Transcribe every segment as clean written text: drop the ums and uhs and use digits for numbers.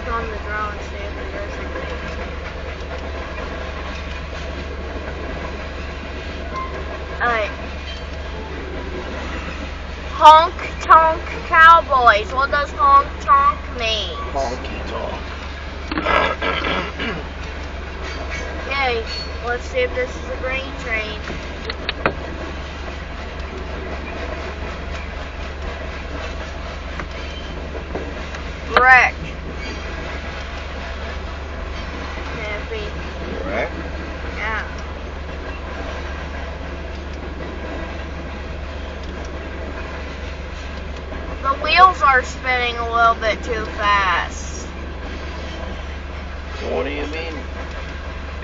look on the drone and see if there's anything. Alright. Honk tonk cowboys. What does honk tonk mean? Honky tonk. Okay, let's see if this is a green train. Wreck. Happy. Wreck? Yeah. The wheels are spinning a little bit too fast. What do you mean?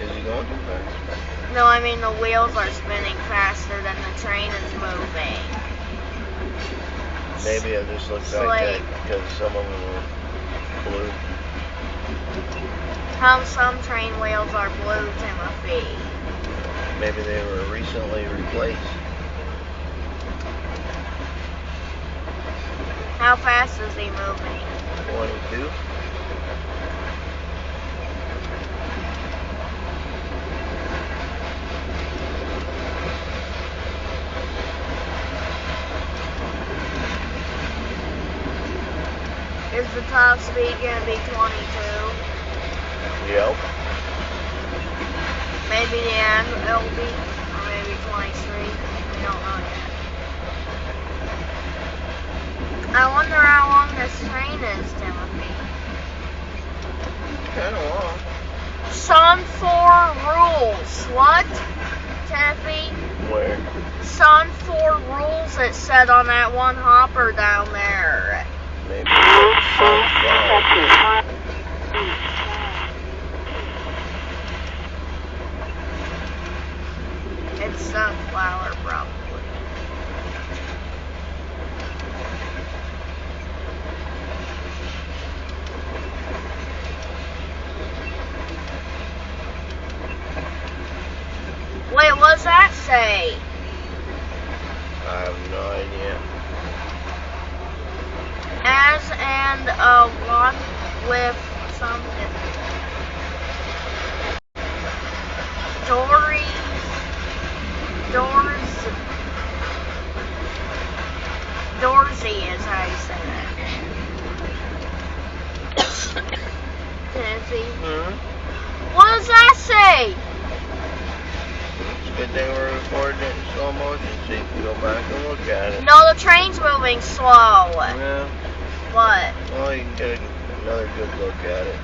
Is he going too fast? No, I mean the wheels are spinning faster than the train is moving. Maybe I just looked like that because some of them were blue. How some train wheels are blue, Timothy? Maybe they were recently replaced. How fast is he moving? 22. Is the top speed going to be 22? Yep. Maybe the end will be, or maybe 23. We don't know yet. I wonder how long this train is, Timothy. Kind of long. Sun 4 rules. What, Timothy? Where? Sun 4 rules, it said on that one hopper down there. Maybe. It's sunflower, probably. Wait, what does that say? I have no idea. As and one with something. Dorsey is how you say that. Tennessee. Hmm? What does that say? It's a good thing we're recording it in slow motion so you can go back and look at it. No, the train's moving slow. Yeah. What? Well, you can get another good look at it.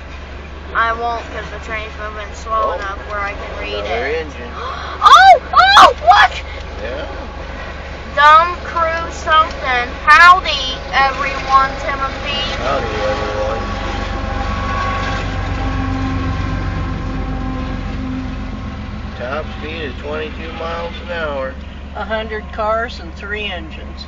I won't because the train's moving slow enough where I can read Another it. engine. Oh, look! Yeah. Dumb crew something. Howdy, everyone, Timothy. Howdy, everyone. Top speed is 22 miles an hour. 100 cars and 3 engines.